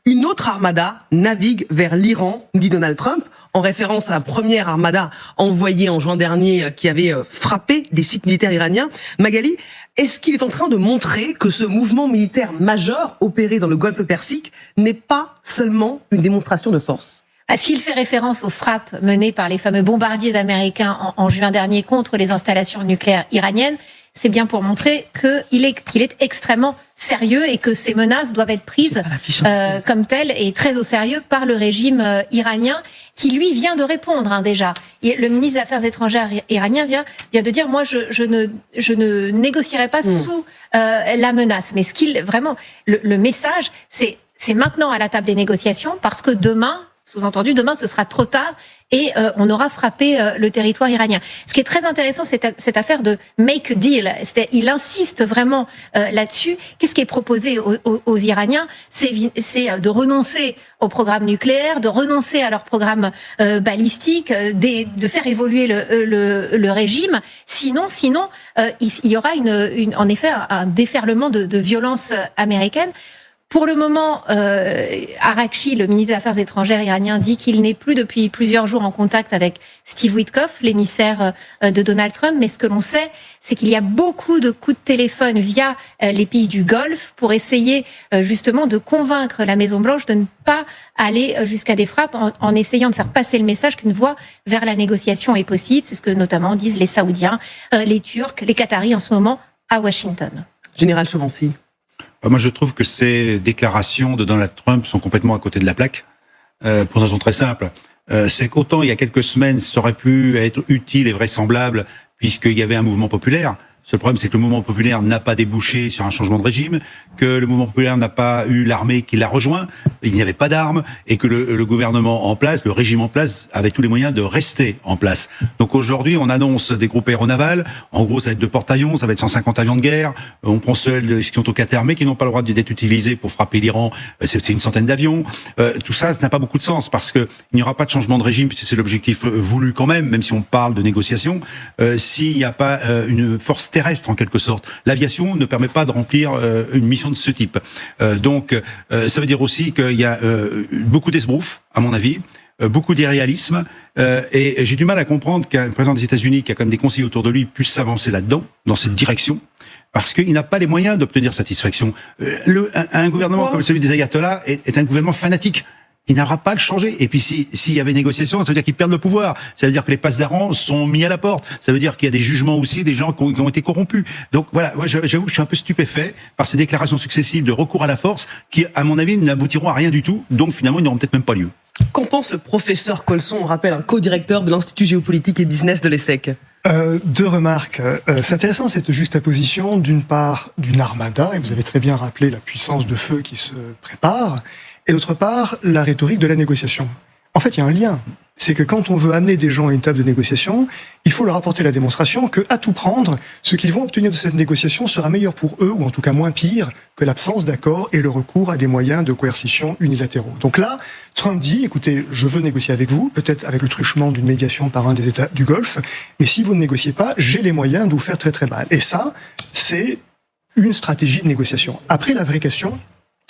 Une autre armada navigue vers l'Iran, dit Donald Trump, en référence à la première armada envoyée en juin dernier qui avait frappé des sites militaires iraniens. Magali, est-ce qu'il est en train de montrer que ce mouvement militaire majeur opéré dans le Golfe Persique n'est pas seulement une démonstration de force ? S'il fait référence aux frappes menées par les fameux bombardiers américains en juin dernier contre les installations nucléaires iraniennes, c'est bien pour montrer qu'il est extrêmement sérieux et que ces menaces doivent être prises comme telles et très au sérieux par le régime iranien qui, lui, vient de répondre déjà. Et le ministre des Affaires étrangères iranien vient de dire « Moi, je ne négocierai pas sous la menace ». Mais vraiment, le message, c'est maintenant à la table des négociations parce que demain, sous-entendu, demain, ce sera trop tard et on aura frappé le territoire iranien. Ce qui est très intéressant, c'est cette affaire de make a deal. Il insiste vraiment là-dessus. Qu'est-ce qui est proposé aux Iraniens ? C'est de renoncer au programme nucléaire, de renoncer à leur programme balistique, de faire évoluer le régime. Sinon, il y aura en effet un déferlement de violence américaine. Pour le moment, Araghchi, le ministre des Affaires étrangères iranien, dit qu'il n'est plus depuis plusieurs jours en contact avec Steve Witkoff, l'émissaire de Donald Trump. Mais ce que l'on sait, c'est qu'il y a beaucoup de coups de téléphone via les pays du Golfe pour essayer justement de convaincre la Maison-Blanche de ne pas aller jusqu'à des frappes en essayant de faire passer le message qu'une voie vers la négociation est possible. C'est ce que notamment disent les Saoudiens, les Turcs, les Qataris en ce moment à Washington. Général Chauvency. Moi, je trouve que ces déclarations de Donald Trump sont complètement à côté de la plaque, pour une raison très simple. C'est qu'autant il y a quelques semaines, ça aurait pu être utile et vraisemblable, puisqu'il y avait un mouvement populaire. Ce problème, c'est que le mouvement populaire n'a pas débouché sur un changement de régime, que le mouvement populaire n'a pas eu l'armée qui l'a rejoint, il n'y avait pas d'armes, et que le gouvernement en place, le régime en place, avait tous les moyens de rester en place. Donc aujourd'hui, on annonce des groupes aéronavals, en gros ça va être 2 porte-avions, ça va être 150 avions de guerre, on prend ceux qui sont aux 4 armées, qui n'ont pas le droit d'être utilisés pour frapper l'Iran, c'est une centaine d'avions. Tout ça n'a pas beaucoup de sens, parce que il n'y aura pas de changement de régime, puisque c'est l'objectif voulu quand même si on parle de négociation, s'il n'y a pas une force terrestre en quelque sorte. L'aviation ne permet pas de remplir une mission de ce type. Donc ça veut dire aussi qu'il y a beaucoup d'esbrouf, à mon avis, beaucoup d'irréalisme, et j'ai du mal à comprendre qu'un président des États-Unis qui a quand même des conseillers autour de lui puisse s'avancer là-dedans, dans cette direction, parce qu'il n'a pas les moyens d'obtenir satisfaction. Un gouvernement comme celui des ayatollahs est un gouvernement fanatique. Il n'aura pas à le changer. Et puis s'il y avait négociation, ça veut dire qu'ils perdent le pouvoir. Ça veut dire que les passes d'Aran sont mis à la porte. Ça veut dire qu'il y a des jugements aussi, des gens qui ont été corrompus. Donc voilà, moi j'avoue que je suis un peu stupéfait par ces déclarations successives de recours à la force qui, à mon avis, n'aboutiront à rien du tout. Donc finalement, ils n'auront peut-être même pas lieu. Qu'en pense le professeur Colson, on rappelle un co-directeur de l'Institut géopolitique et business de l'ESSEC? 2 remarques. C'est intéressant cette juxtaposition, d'une part, d'une armada, et vous avez très bien rappelé la puissance de feu qui se prépare, et d'autre part, la rhétorique de la négociation. En fait, il y a un lien. C'est que quand on veut amener des gens à une table de négociation, il faut leur apporter la démonstration que, à tout prendre, ce qu'ils vont obtenir de cette négociation sera meilleur pour eux, ou en tout cas moins pire, que l'absence d'accord et le recours à des moyens de coercition unilatéraux. Donc là, Trump dit, écoutez, je veux négocier avec vous, peut-être avec le truchement d'une médiation par un des États du Golfe, mais si vous ne négociez pas, j'ai les moyens de vous faire très très mal. Et ça, c'est une stratégie de négociation. Après, la vraie question,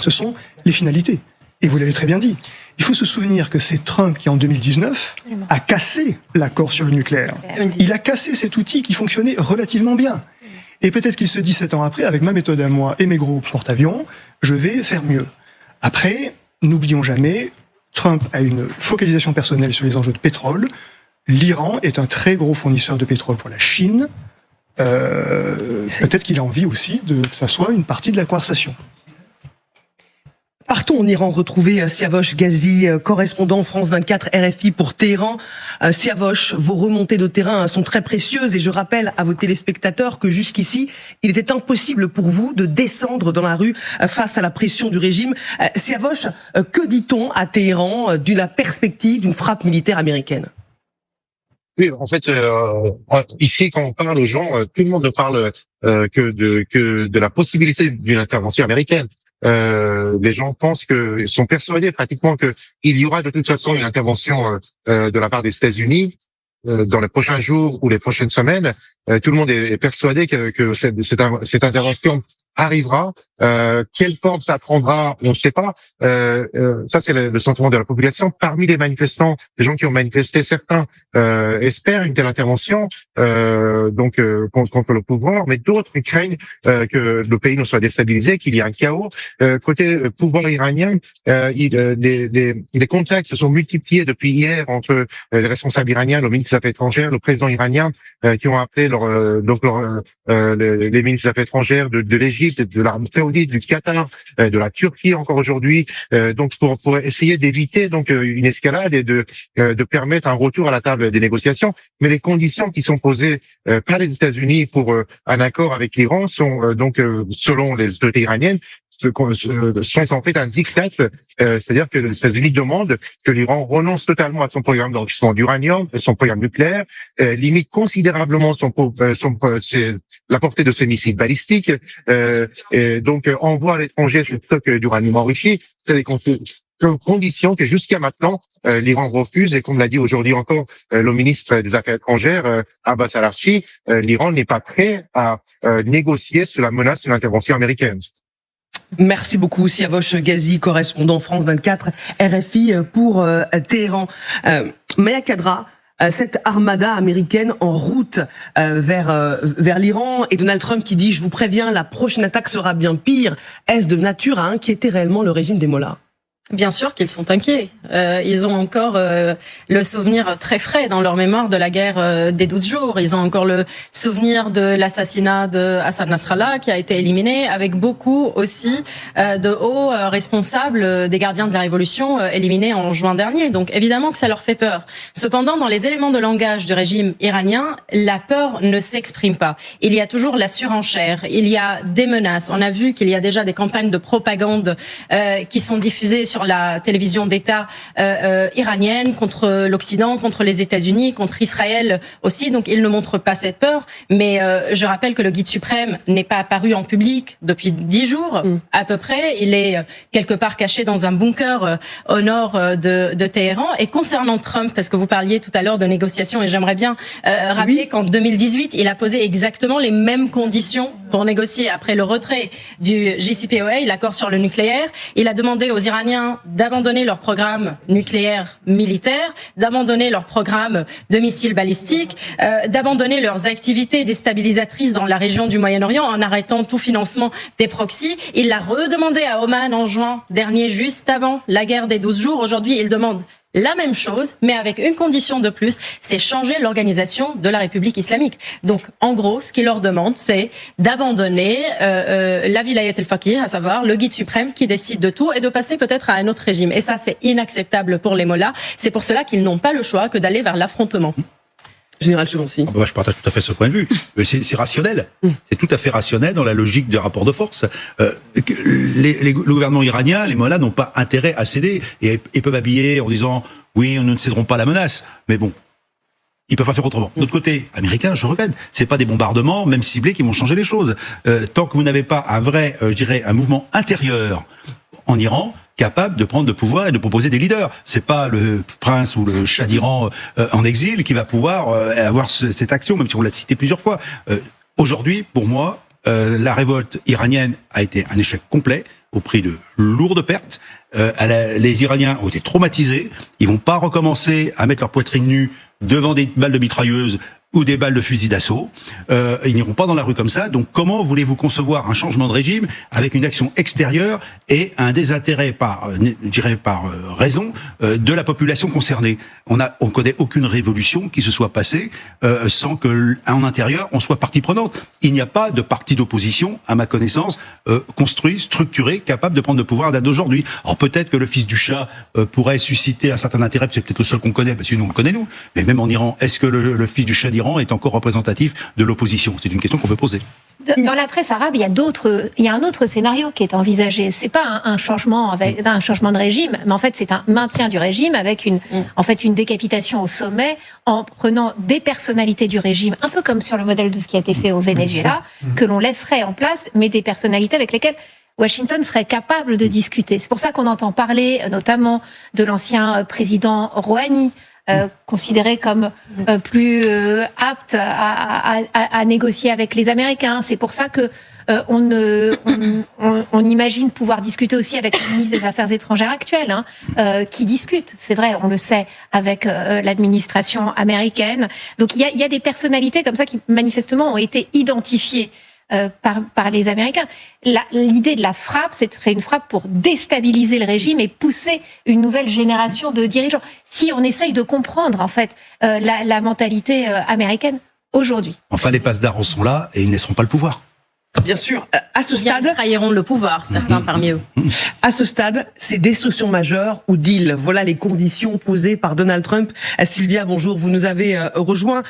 ce sont les finalités. Et vous l'avez très bien dit. Il faut se souvenir que c'est Trump qui, en 2019, a cassé l'accord sur le nucléaire. Il a cassé cet outil qui fonctionnait relativement bien. Et peut-être qu'il se dit 7 ans après, avec ma méthode à moi et mes gros porte-avions, je vais faire mieux. Après, n'oublions jamais, Trump a une focalisation personnelle sur les enjeux de pétrole. L'Iran est un très gros fournisseur de pétrole pour la Chine. Peut-être qu'il a envie aussi que ça soit une partie de la conversation. Partons en Iran retrouver Siavosh Ghazi, correspondant France 24 RFI pour Téhéran. Siavosh, vos remontées de terrain sont très précieuses et je rappelle à vos téléspectateurs que jusqu'ici, il était impossible pour vous de descendre dans la rue face à la pression du régime. Siavosh, que dit-on à Téhéran de la perspective d'une frappe militaire américaine ? Oui, en fait, ici, quand on parle aux gens, tout le monde ne parle que de la possibilité d'une intervention américaine. Les gens sont persuadés pratiquement que il y aura de toute façon une intervention de la part des États-Unis dans les prochains jours ou les prochaines semaines. Tout le monde est persuadé que cette intervention arrivera. Quelle forme ça prendra, on ne sait pas. Ça, c'est le sentiment de la population. Parmi les manifestants, les gens qui ont manifesté, certains espèrent une telle intervention contre le pouvoir, mais d'autres craignent que le pays ne soit déstabilisé, qu'il y ait un chaos. Côté pouvoir iranien, les contacts se sont multipliés depuis hier entre les responsables iraniens, le ministre des Affaires étrangères, le président iranien, qui ont appelé les ministres des Affaires étrangères de l'Égypte, de l'Arabie Saoudite, du Qatar, de la Turquie encore aujourd'hui, donc pour essayer d'éviter une escalade et de permettre un retour à la table des négociations. Mais les conditions qui sont posées par les États-Unis pour un accord avec l'Iran sont selon les autorités iraniennes sont en fait un diktat, c'est-à-dire que les États-Unis demandent que l'Iran renonce totalement à son programme d'enrichissement d'uranium, son programme nucléaire, limite considérablement la portée de ses missiles balistiques, et donc envoie à l'étranger ce stock d'uranium enrichi. C'est des conditions que jusqu'à maintenant l'Iran refuse, et comme l'a dit aujourd'hui encore le ministre des Affaires étrangères Abbas Araghchi, l'Iran n'est pas prêt à négocier sous la menace d'une intervention américaine. Merci beaucoup, Siavosh Ghazi, correspondant France 24 RFI pour Téhéran. Maya Kadra, cette armada américaine en route vers l'Iran, et Donald Trump qui dit « Je vous préviens, la prochaine attaque sera bien pire », est-ce de nature à inquiéter réellement le régime des Mollahs ? Bien sûr qu'ils sont inquiets. Ils ont encore le souvenir très frais dans leur mémoire de la guerre des 12 jours. Ils ont encore le souvenir de l'assassinat de Hassan Nasrallah qui a été éliminé, avec beaucoup aussi de hauts responsables des gardiens de la Révolution éliminés en juin dernier. Donc évidemment que ça leur fait peur. Cependant, dans les éléments de langage du régime iranien, la peur ne s'exprime pas. Il y a toujours la surenchère, il y a des menaces. On a vu qu'il y a déjà des campagnes de propagande qui sont diffusées sur la télévision d'État iranienne contre l'Occident, contre les États-Unis, contre Israël aussi. Donc ils ne montrent pas cette peur. Mais je rappelle que le guide suprême n'est pas apparu en public depuis 10 jours à peu près. Il est quelque part caché dans un bunker au nord de Téhéran. Et concernant Trump, parce que vous parliez tout à l'heure de négociations, et j'aimerais bien rappeler qu'en 2018, il a posé exactement les mêmes conditions pour négocier après le retrait du JCPOA, l'accord sur le nucléaire. Il a demandé aux Iraniens d'abandonner leur programme nucléaire militaire, d'abandonner leur programme de missiles balistiques, d'abandonner leurs activités déstabilisatrices dans la région du Moyen-Orient en arrêtant tout financement des proxys. Il l'a redemandé à Oman en juin dernier, juste avant la guerre des 12 jours. Aujourd'hui, il demande la même chose, mais avec une condition de plus, c'est changer l'organisation de la République islamique. Donc, en gros, ce qu'il leur demande, c'est d'abandonner la Vilayat al-Faqih, à savoir le guide suprême qui décide de tout, et de passer peut-être à un autre régime. Et ça, c'est inacceptable pour les mollahs. C'est pour cela qu'ils n'ont pas le choix que d'aller vers l'affrontement. Général Chevancy. Moi, je partage tout à fait ce point de vue. C'est rationnel. C'est tout à fait rationnel dans la logique des rapports de force. Le gouvernement iranien, les mollahs n'ont pas intérêt à céder, et ils peuvent habiller en disant oui, nous ne céderons pas à la menace. Mais bon, ils peuvent pas faire autrement. D'autre côté, américain, je regrette, c'est pas des bombardements, même ciblés, qui vont changer les choses. Tant que vous n'avez pas un vrai, je dirais, un mouvement intérieur en Iran, capable de prendre le pouvoir et de proposer des leaders. C'est pas le prince ou le shah d'Iran en exil qui va pouvoir avoir cette action, même si on l'a cité plusieurs fois. Aujourd'hui, pour moi, la révolte iranienne a été un échec complet, au prix de lourdes pertes. Les Iraniens ont été traumatisés. Ils vont pas recommencer à mettre leur poitrine nue devant des balles de mitrailleuse ou des balles de fusil d'assaut. Ils n'iront pas dans la rue comme ça. Donc comment voulez-vous concevoir un changement de régime avec une action extérieure et un désintérêt par raison de la population concernée? On connaît aucune révolution qui se soit passée sans que en intérieur on soit partie prenante. Il n'y a pas de parti d'opposition, à ma connaissance, construit, structuré, capable de prendre le pouvoir à date d'aujourd'hui. Alors peut-être que le fils du Shah pourrait susciter un certain intérêt, c'est peut-être le seul qu'on connaît, parce que nous on le connaît nous. Mais même en Iran, est-ce que le fils du Shah d'Iran est encore représentatif de l'opposition? C'est une question qu'on peut poser. Dans la presse arabe, il y a un autre scénario qui est envisagé. C'est pas un changement de régime, mais en fait c'est un maintien du régime avec une décapitation au sommet en prenant des personnalités du régime, un peu comme sur le modèle de ce qui a été fait au Venezuela, que l'on laisserait en place, mais des personnalités avec lesquelles Washington serait capable de discuter. C'est pour ça qu'on entend parler notamment de l'ancien président Rouhani, considéré comme plus apte à négocier avec les Américains. C'est pour ça que on imagine pouvoir discuter aussi avec le ministre des Affaires étrangères actuel, qui discute, c'est vrai, on le sait, avec l'administration américaine. Donc il y a des personnalités comme ça qui manifestement ont été identifiées par les Américains. L'idée de la frappe, c'est une frappe pour déstabiliser le régime et pousser une nouvelle génération de dirigeants. Si on essaye de comprendre en fait la mentalité américaine aujourd'hui. Enfin, les passedards sont là et ils ne laisseront pas le pouvoir. Bien sûr, à ce stade, ils trahiront le pouvoir, certains parmi eux. À ce stade, c'est destruction majeure ou deal. Voilà les conditions posées par Donald Trump. Sylvia, bonjour, vous nous avez rejoint.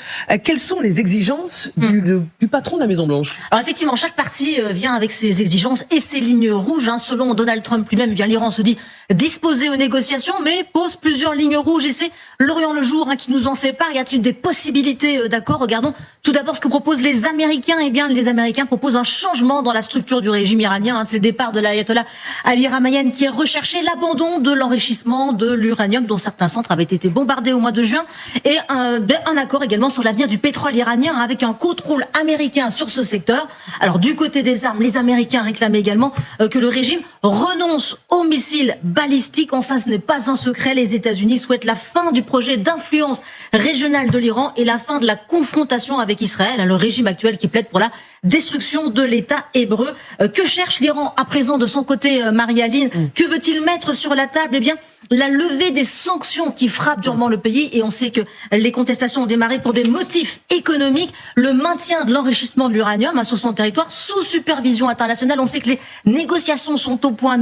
Quelles sont les exigences du patron de la Maison-Blanche? Alors effectivement, chaque parti vient avec ses exigences et ses lignes rouges. Selon Donald Trump lui-même, bien l'Iran se dit disposé aux négociations, mais pose plusieurs lignes rouges. Et c'est L'Orient le Jour qui nous en fait part. Y a-t-il des possibilités d'accord? Regardons tout d'abord ce que proposent les Américains. Eh bien, les Américains proposent un changement dans la structure du régime iranien. C'est le départ de l'ayatollah Ali Khamenei qui est recherché, l'abandon de l'enrichissement de l'uranium dont certains centres avaient été bombardés au mois de juin, et un accord également sur l'avenir du pétrole iranien avec un contrôle américain sur ce secteur. Alors du côté des armes, les Américains réclamaient également que le régime renonce aux missiles balistiques. Enfin, ce n'est pas un secret, les États-Unis souhaitent la fin du projet d'influence régionale de l'Iran et la fin de la confrontation avec Israël, le régime actuel qui plaide pour la destruction de l'État hébreu. Que cherche l'Iran à présent de son côté, Marie-Aline? Que veut-il mettre sur la table? Eh bien, la levée des sanctions qui frappent durement le pays, et on sait que les contestations ont démarré pour des motifs économiques, le maintien de l'enrichissement de l'uranium sur son territoire sous supervision internationale. On sait que les négociations sont au point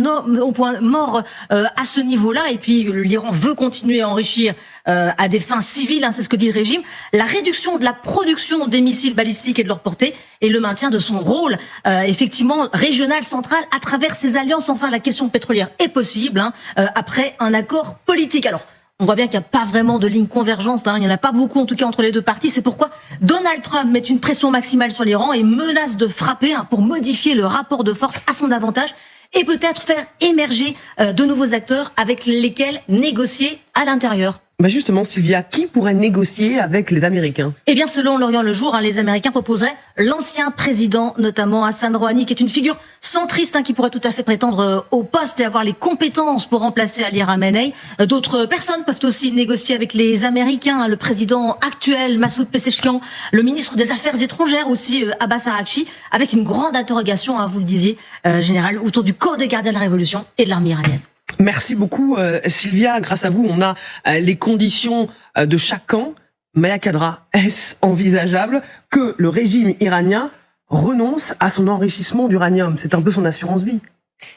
mort à ce niveau-là, et puis l'Iran veut continuer à enrichir à des fins civiles, c'est ce que dit le régime. La réduction de la production des missiles balistiques et de leur portée, et le maintien de son rôle effectivement régional, central, à travers ses alliances. Enfin, la question pétrolière est possible après un accord politique. Alors, on voit bien qu'il n'y a pas vraiment de ligne convergence, il n'y en a pas beaucoup en tout cas entre les deux parties. C'est pourquoi Donald Trump met une pression maximale sur l'Iran et menace de frapper pour modifier le rapport de force à son avantage et peut-être faire émerger de nouveaux acteurs avec lesquels négocier à l'intérieur. Justement, Sylvia, qui pourrait négocier avec les Américains? Eh bien, selon l'Orient le Jour, les Américains proposeraient l'ancien président, notamment Hassan Rouhani, qui est une figure centriste qui pourrait tout à fait prétendre au poste et avoir les compétences pour remplacer Ali Khamenei. D'autres personnes peuvent aussi négocier avec les Américains, le président actuel Massoud Pezeshkian, le ministre des Affaires étrangères aussi Abbas Araghchi, avec une grande interrogation, vous le disiez, général, autour du corps des gardiens de la révolution et de l'armée iranienne. Merci beaucoup Sylvia, grâce à vous on a les conditions de chaque camp. Maya Kadra, est-ce envisageable que le régime iranien renonce à son enrichissement d'uranium? C'est un peu son assurance vie.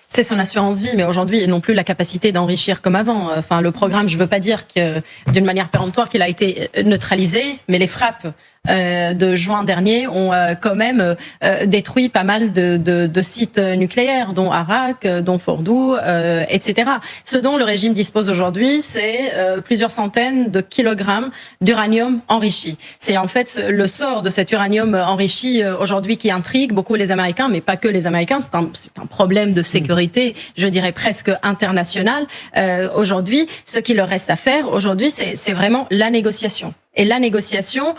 C'est son assurance vie, mais aujourd'hui, ils n'ont plus la capacité d'enrichir comme avant. Enfin, le programme, je veux pas dire que d'une manière péremptoire qu'il a été neutralisé, mais les frappes de juin dernier ont quand même détruit pas mal de sites nucléaires, dont Arak, dont Fordow, etc. Ce dont le régime dispose aujourd'hui, c'est plusieurs centaines de kilogrammes d'uranium enrichi. C'est en fait le sort de cet uranium enrichi aujourd'hui qui intrigue beaucoup les Américains, mais pas que les Américains. C'est un problème de sécurité, je dirais presque international. Aujourd'hui, ce qu'il leur reste à faire aujourd'hui, c'est vraiment la négociation. Et la négociation,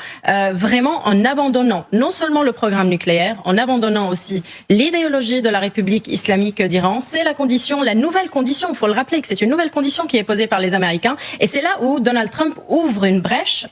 vraiment en abandonnant non seulement le programme nucléaire, en abandonnant aussi l'idéologie de la République islamique d'Iran. C'est la condition, la nouvelle condition, il faut le rappeler que c'est une nouvelle condition qui est posée par les Américains. Et c'est là où Donald Trump ouvre une brèche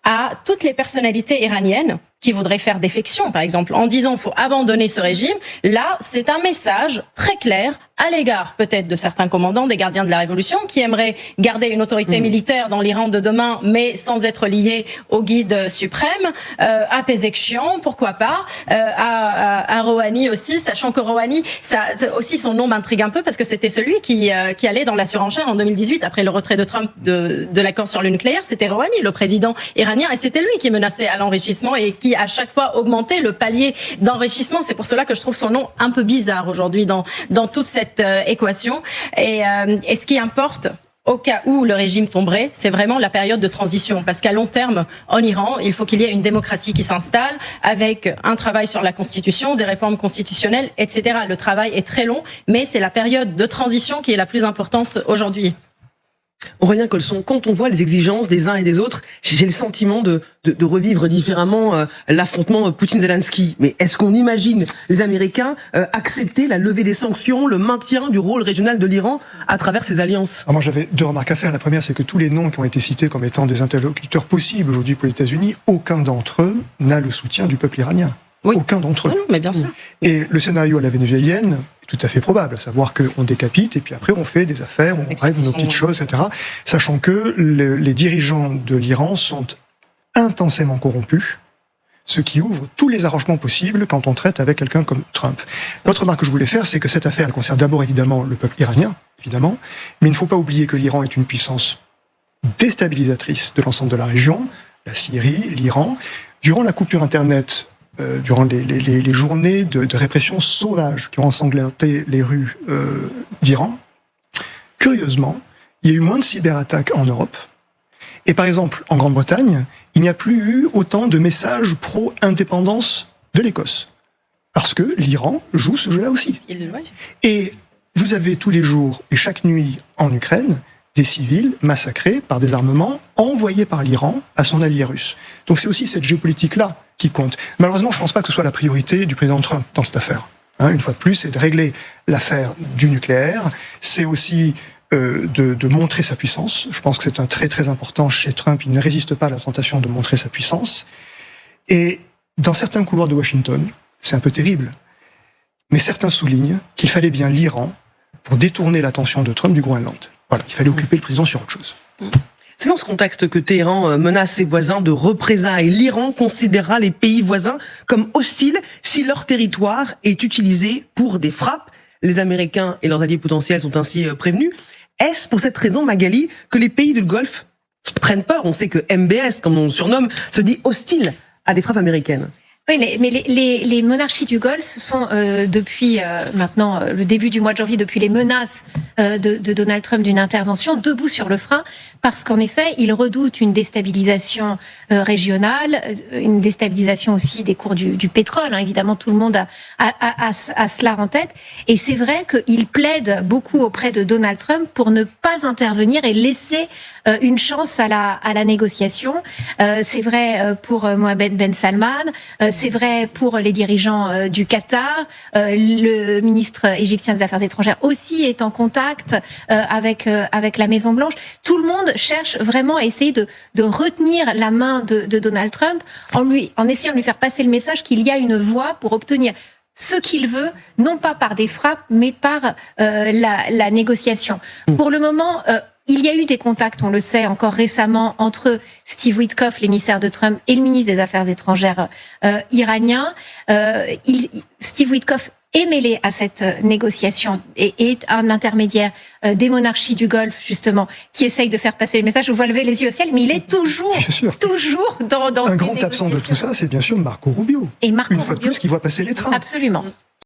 à toutes les personnalités iraniennes qui voudraient faire défection, par exemple, en disant qu'il faut abandonner ce régime. Là, c'est un message très clair à l'égard peut-être de certains commandants des gardiens de la Révolution qui aimeraient garder une autorité militaire dans l'Iran de demain, mais sans être liés au guide suprême, à Pezeshkian, pourquoi pas, à Rouhani aussi, sachant que Rouhani, ça aussi son nom m'intrigue un peu parce que c'était celui qui allait dans la surenchère en 2018 après le retrait de Trump de l'accord sur le nucléaire. C'était Rouhani, le président iranien, et c'était lui qui menaçait à l'enrichissement et qui à chaque fois augmentait le palier d'enrichissement. C'est pour cela que je trouve son nom un peu bizarre aujourd'hui dans toute cette équation. Et ce qui importe, au cas où le régime tomberait, c'est vraiment la période de transition. Parce qu'à long terme, en Iran, il faut qu'il y ait une démocratie qui s'installe avec un travail sur la constitution, des réformes constitutionnelles, etc. Le travail est très long, mais c'est la période de transition qui est la plus importante aujourd'hui. Aurélien Colson, quand on voit les exigences des uns et des autres, j'ai le sentiment de revivre différemment l'affrontement Poutine-Zelensky. Mais est-ce qu'on imagine les Américains accepter la levée des sanctions, le maintien du rôle régional de l'Iran à travers ces alliances? Alors moi, j'avais 2 remarques à faire. La première, c'est que tous les noms qui ont été cités comme étant des interlocuteurs possibles aujourd'hui pour les États-Unis, aucun d'entre eux n'a le soutien du peuple iranien. Oui. Aucun d'entre eux. Non, mais bien sûr. Et le scénario à la vénézuélienne est tout à fait probable, à savoir qu'on décapite et puis après on fait des affaires, on règle nos petites choses, etc. Sachant que les dirigeants de l'Iran sont intensément corrompus, ce qui ouvre tous les arrangements possibles quand on traite avec quelqu'un comme Trump. L'autre remarque que je voulais faire, c'est que cette affaire elle concerne d'abord évidemment le peuple iranien, évidemment, mais il ne faut pas oublier que l'Iran est une puissance déstabilisatrice de l'ensemble de la région, la Syrie, l'Iran. Durant la coupure Internet, durant les journées de répression sauvage qui ont ensanglanté les rues d'Iran, curieusement, il y a eu moins de cyberattaques en Europe. Et par exemple, en Grande-Bretagne, il n'y a plus eu autant de messages pro-indépendance de l'Écosse. Parce que l'Iran joue ce jeu-là aussi. Et vous avez tous les jours et chaque nuit en Ukraine des civils massacrés par des armements envoyés par l'Iran à son allié russe. Donc c'est aussi cette géopolitique-là qui compte. Malheureusement, je ne pense pas que ce soit la priorité du président Trump dans cette affaire. Une fois de plus, c'est de régler l'affaire du nucléaire. C'est aussi de montrer sa puissance. Je pense que c'est un très très important chez Trump. Il ne résiste pas à la tentation de montrer sa puissance. Et dans certains couloirs de Washington, c'est un peu terrible, mais certains soulignent qu'il fallait bien l'Iran pour détourner l'attention de Trump du Groenland. Voilà, il fallait occuper le président sur autre chose. C'est dans ce contexte que Téhéran menace ses voisins de représailles. L'Iran considérera les pays voisins comme hostiles si leur territoire est utilisé pour des frappes. Les Américains et leurs alliés potentiels sont ainsi prévenus. Est-ce pour cette raison, Magali, que les pays du Golfe prennent peur? On sait que MBS, comme on le surnomme, se dit hostile à des frappes américaines. Oui, mais les monarchies du Golfe sont depuis maintenant le début du mois de janvier, depuis les menaces de Donald Trump d'une intervention, debout sur le frein, parce qu'en effet, ils redoutent une déstabilisation régionale, une déstabilisation aussi des cours du pétrole. Évidemment, tout le monde a cela en tête. Et c'est vrai qu'ils plaident beaucoup auprès de Donald Trump pour ne pas intervenir et laisser une chance à la négociation. C'est vrai pour Mohammed Ben Salman. C'est vrai pour les dirigeants du Qatar. Le ministre égyptien des Affaires étrangères aussi est en contact avec la Maison Blanche. Tout le monde cherche vraiment à essayer de retenir la main de Donald Trump en essayant de lui faire passer le message qu'il y a une voie pour obtenir ce qu'il veut, non pas par des frappes, mais par la négociation. Pour le moment, il y a eu des contacts, on le sait, encore récemment, entre Steve Witkoff, l'émissaire de Trump, et le ministre des Affaires étrangères iranien. Steve Witkoff est mêlé à cette négociation et est un intermédiaire des monarchies du Golfe, justement, qui essaye de faire passer le message. Je vois lever les yeux au ciel, mais il est toujours dans un grand absent de tout ça, c'est bien sûr Marco Rubio. Et Marco Une fois de plus, qui voit passer les trains. Absolument.